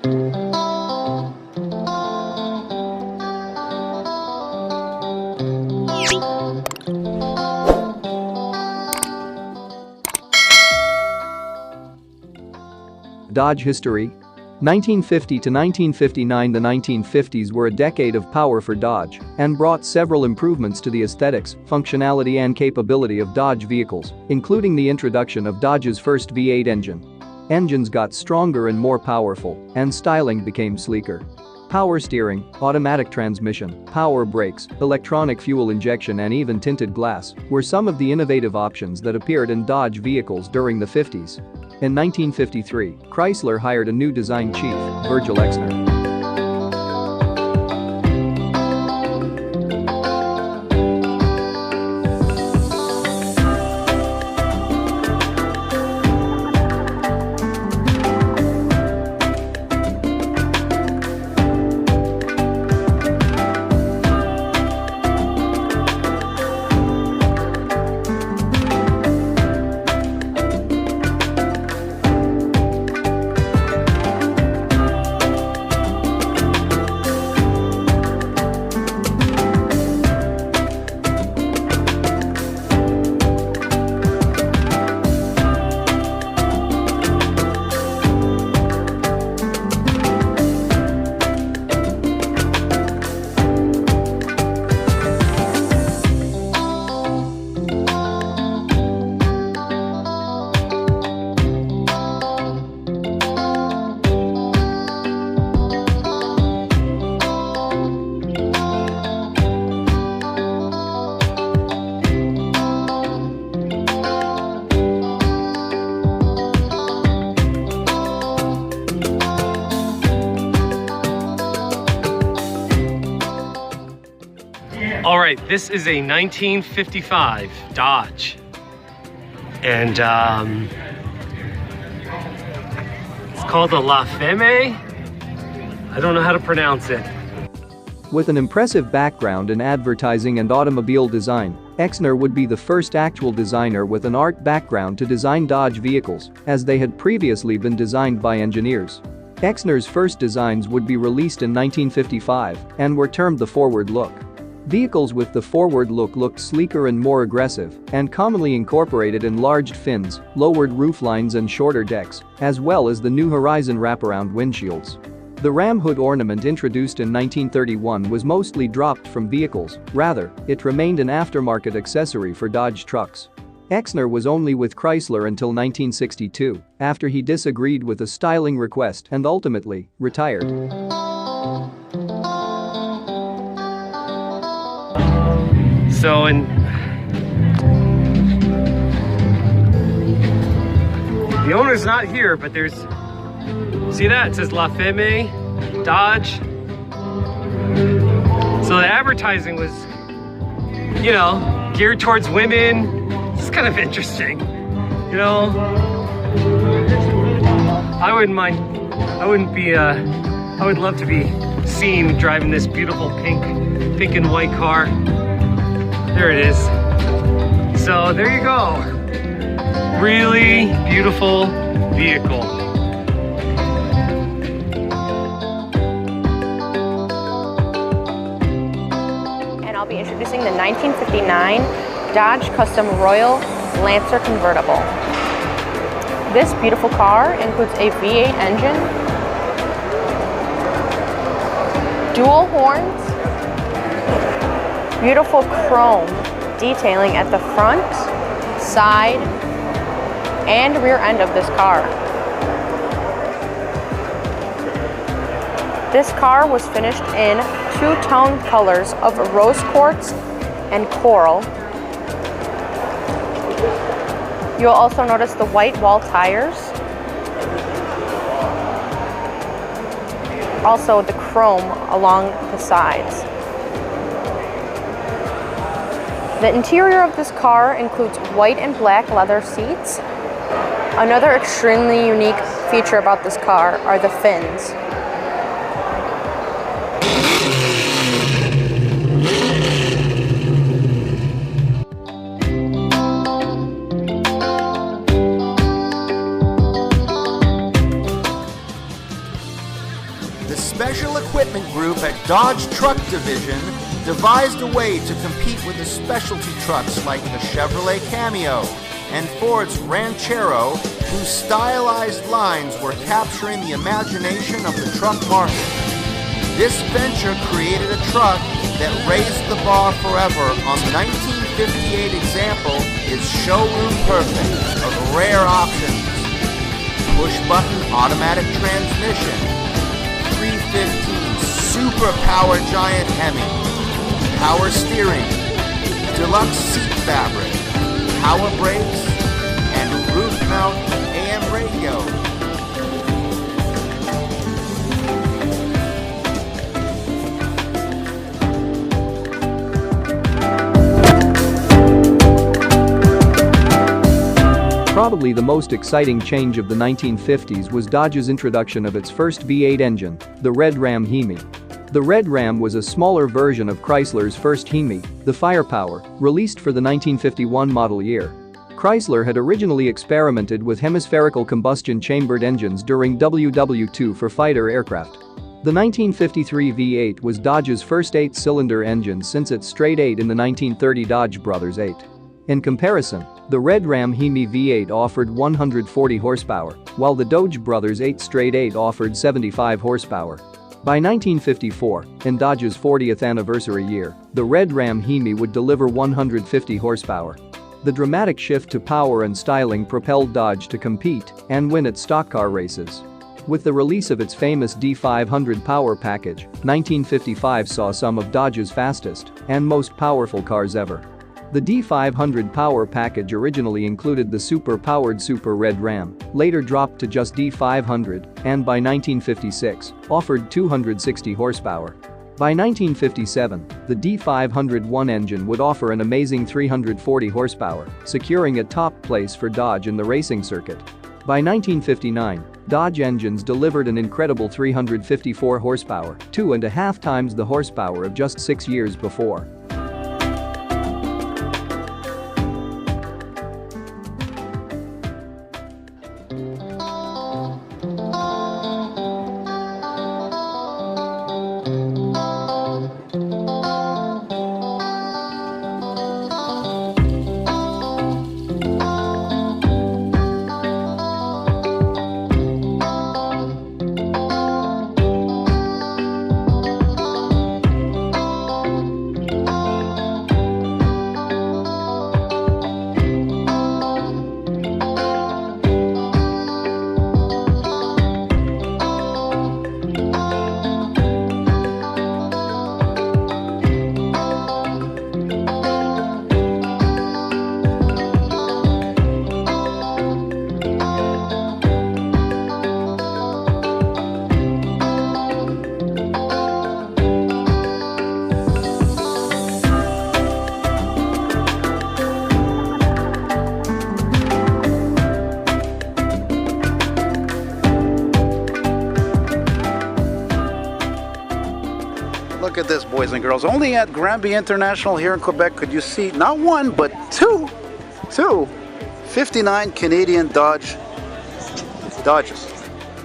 Dodge history. 1950 to 1959. The 1950s were a decade of power for Dodge and brought several improvements to the aesthetics, functionality and capability of Dodge vehicles, including the introduction of Dodge's first V8 engine. Engines got stronger and more powerful, and styling became sleeker. Power steering, automatic transmission, power brakes, electronic fuel injection and even tinted glass were some of the innovative options that appeared in Dodge vehicles during the 50s. In 1953, Chrysler hired a new design chief, Virgil Exner. All right, this is a 1955 Dodge. And it's called a La Femme. I don't know how to pronounce it. With an impressive background in advertising and automobile design, Exner would be the first actual designer with an art background to design Dodge vehicles, as they had previously been designed by engineers. Exner's first designs would be released in 1955 and were termed the forward look. Vehicles with the forward look looked sleeker and more aggressive and commonly incorporated enlarged fins, lowered rooflines and shorter decks, as well as the New Horizon wraparound windshields. The ram hood ornament introduced in 1931 was mostly dropped from vehicles, rather, it remained an aftermarket accessory for Dodge trucks. Exner was only with Chrysler until 1962, after he disagreed with a styling request and ultimately retired. So, the owner's not here, but there's, see that? It says La Femme Dodge. So the advertising was, you know, geared towards women. It's kind of interesting, you know. I would love to be seen driving this beautiful pink and white car. There it is. So there you go. Really beautiful vehicle. And I'll be introducing the 1959 Dodge Custom Royal Lancer Convertible. This beautiful car includes a V8 engine, dual horns, beautiful chrome detailing at the front, side, and rear end of this car. This car was finished in two-tone colors of rose quartz and coral. You'll also notice the white wall tires. Also the chrome along the sides. The interior of this car includes white and black leather seats. Another extremely unique feature about this car are the fins. The Special Equipment Group at Dodge Truck Division devised a way to compete with the specialty trucks like the Chevrolet Cameo and Ford's Ranchero, whose stylized lines were capturing the imagination of the truck market. This venture created a truck that raised the bar forever. On the 1958 example is showroom perfect of rare options. Push-button automatic transmission, 315 super power giant Hemi, power steering, deluxe seat fabric, power brakes, and roof mount AM radio. Probably the most exciting change of the 1950s was Dodge's introduction of its first V8 engine, the Red Ram Hemi. The Red Ram was a smaller version of Chrysler's first Hemi, the Firepower, released for the 1951 model year. Chrysler had originally experimented with hemispherical combustion chambered engines during WW2 for fighter aircraft. The 1953 V8 was Dodge's first 8-cylinder engine since its straight 8 in the 1930 Dodge Brothers 8. In comparison, the Red Ram Hemi V8 offered 140 horsepower, while the Dodge Brothers 8 straight 8 offered 75 horsepower. By 1954, in Dodge's 40th anniversary year, the Red Ram Hemi would deliver 150 horsepower. The dramatic shift to power and styling propelled Dodge to compete and win at stock car races. With the release of its famous D500 power package, 1955 saw some of Dodge's fastest and most powerful cars ever. The D500 power package originally included the super-powered Super Red Ram, later dropped to just D500, and by 1956, offered 260 horsepower. By 1957, the D501 engine would offer an amazing 340 horsepower, securing a top place for Dodge in the racing circuit. By 1959, Dodge engines delivered an incredible 354 horsepower, 2.5 times the horsepower of just 6 years before. Look at this, boys and girls. Only at Granby International here in Quebec could you see not one, but two 59 Canadian Dodges.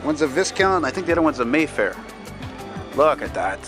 One's a Viscount, I think the other one's a Wayfarer. Look at that.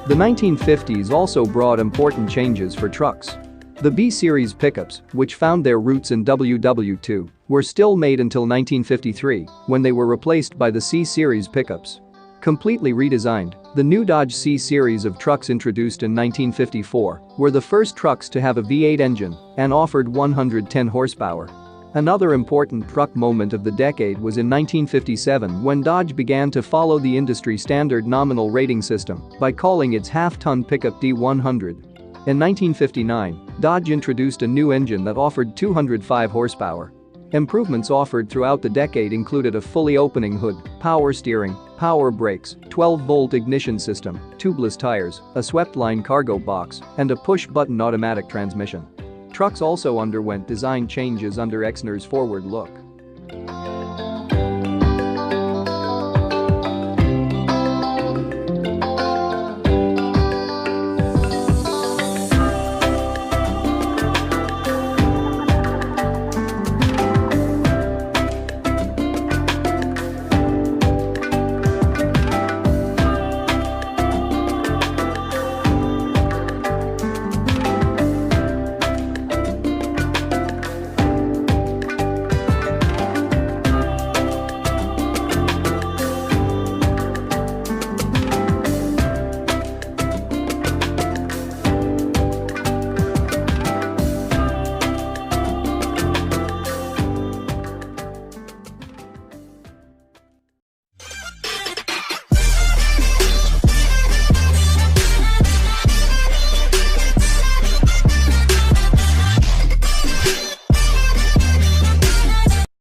The 1950s also brought important changes for trucks. The B-Series pickups, which found their roots in WW2, were still made until 1953, when they were replaced by the C-Series pickups. Completely redesigned, the new Dodge C-Series of trucks introduced in 1954 were the first trucks to have a V8 engine and offered 110 horsepower. Another important truck moment of the decade was in 1957 when Dodge began to follow the industry standard nominal rating system by calling its half-ton pickup D100. In 1959, Dodge introduced a new engine that offered 205 horsepower. Improvements offered throughout the decade included a fully opening hood, power steering, power brakes, 12-volt ignition system, tubeless tires, a swept-line cargo box, and a push-button automatic transmission. Trucks also underwent design changes under Exner's forward look.